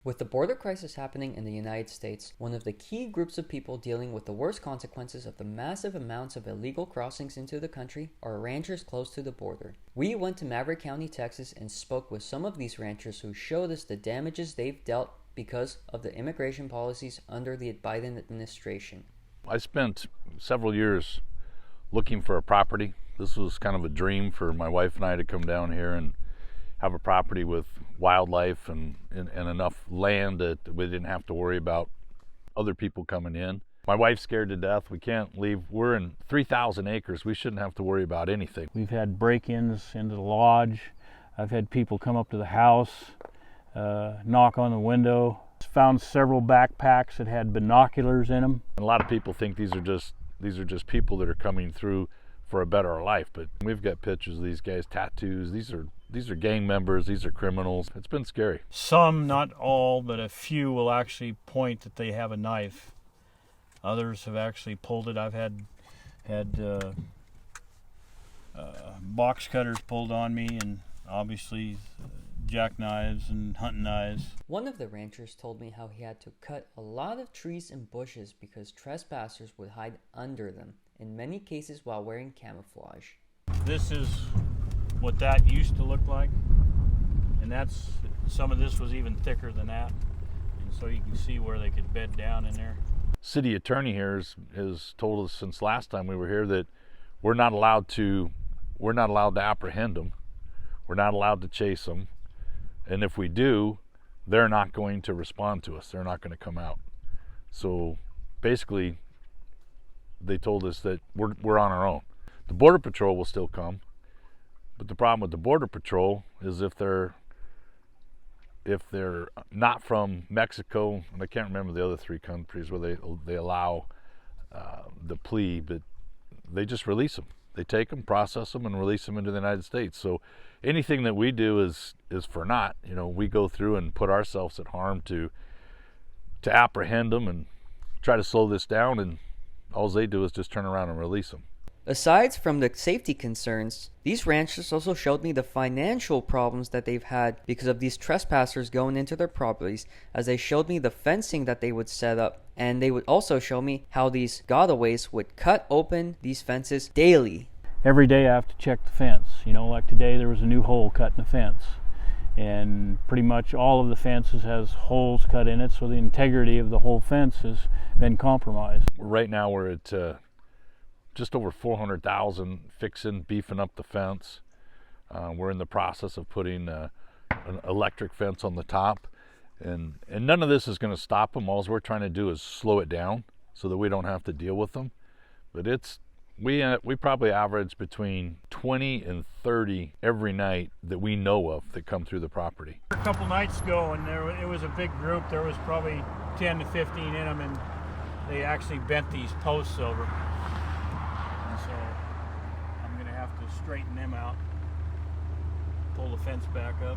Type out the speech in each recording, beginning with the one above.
With the border crisis happening in the United States, one of the key groups of people dealing with the worst consequences of the massive amounts of illegal crossings into the country are ranchers close to the border. We went to Maverick County, Texas, and spoke with some of these ranchers who showed us the damages they've dealt because of the immigration policies under the Biden administration. I spent several years looking for a property. This was kind of a dream for my wife and I to come down here and have a property with wildlife and enough land that we didn't have to worry about other people coming in. My wife's scared to death. We can't leave. We're in 3,000 acres. We shouldn't have to worry about anything. We've had break-ins into the lodge. I've had people come up to the house, knock on the window. Found several backpacks that had binoculars in them. A lot of people think these are just people that are coming through for a better life, but we've got pictures of these guys, tattoos. These are gang members, these are criminals. It's been scary. Some, not all, but a few will actually point that they have a knife. Others have actually pulled it. I've had box cutters pulled on me, and obviously jackknives and hunting knives. One of the ranchers told me how he had to cut a lot of trees and bushes because trespassers would hide under them, in many cases while wearing camouflage. This is what that used to look like, and some of this was even thicker than that, and so you can see where they could bed down in there. City attorney here has told us since last time we were here that we're not allowed to apprehend them, we're not allowed to chase them, and if we do, they're not going to respond to us. They're not going to come out. So basically, they told us that we're on our own. The Border Patrol will still come, but the problem with the Border Patrol is if they're not from Mexico, and I can't remember the other three countries where they allow the plea, but they just release them. They take them, process them, and release them into the United States. So anything that we do is for naught. You know, we go through and put ourselves at harm to apprehend them and try to slow this down, and all they do is just turn around and release them. Aside from the safety concerns, these ranchers also showed me the financial problems that they've had because of these trespassers going into their properties, as they showed me the fencing that they would set up, and they would also show me how these Godaways would cut open these fences daily. Every day I have to check the fence. You know, like today there was a new hole cut in the fence, and pretty much all of the fences has holes cut in it, so the integrity of the whole fence has been compromised. Right now we're at just over $400,000 beefing up the fence. We're in the process of putting an electric fence on the top, and none of this is going to stop them. All we're trying to do is slow it down so that we don't have to deal with them. But we probably average between 20 and 30 every night that we know of that come through the property. A couple nights ago, and it was a big group. There was probably 10 to 15 in them, and they actually bent these posts over. So I'm going to have to straighten them out, pull the fence back up.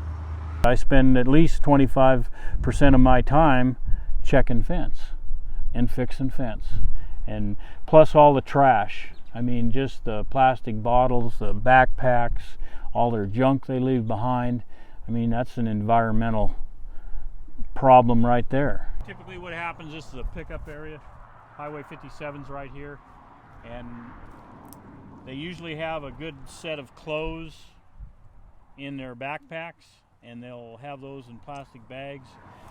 I spend at least 25% of my time checking fence and fixing fence, and plus all the trash. I mean, just the plastic bottles, the backpacks, all their junk they leave behind. I mean, that's an environmental problem right there. Typically what happens, this is a pickup area. Highway 57's right here, and they usually have a good set of clothes in their backpacks, and they'll have those in plastic bags.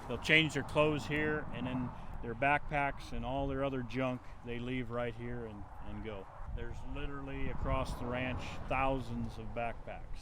They'll change their clothes here, and then their backpacks and all their other junk they leave right here and go. There's literally across the ranch thousands of backpacks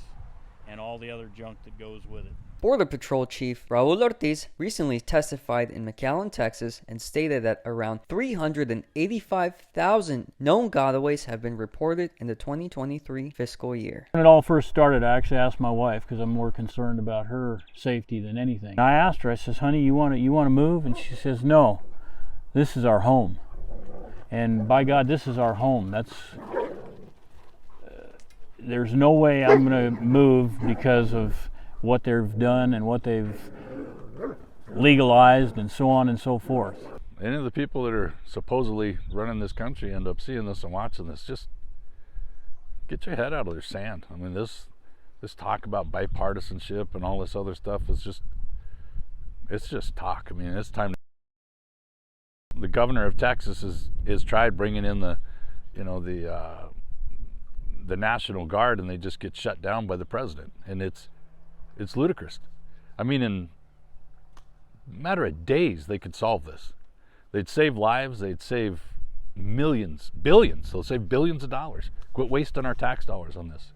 and all the other junk that goes with it. Border Patrol Chief Raul Ortiz recently testified in McAllen, Texas, and stated that around 385,000 known Godaways have been reported in the 2023 fiscal year. When it all first started, I actually asked my wife, because I'm more concerned about her safety than anything. I asked her, I says, honey, you want to move? And she says, no, this is our home. And by God, this is our home. There's no way I'm going to move because of what they've done and what they've legalized and so on and so forth. Any of the people that are supposedly running this country end up seeing this and watching this, just get your head out of their sand. I mean, this talk about bipartisanship and all this other stuff is just, it's just talk. I mean, it's time. The governor of Texas is tried bringing in the National Guard, and they just get shut down by the president, and it's ludicrous. I mean, in a matter of days, they could solve this. They'd save lives. They'd save millions, billions. They'll save billions of dollars. Quit wasting our tax dollars on this.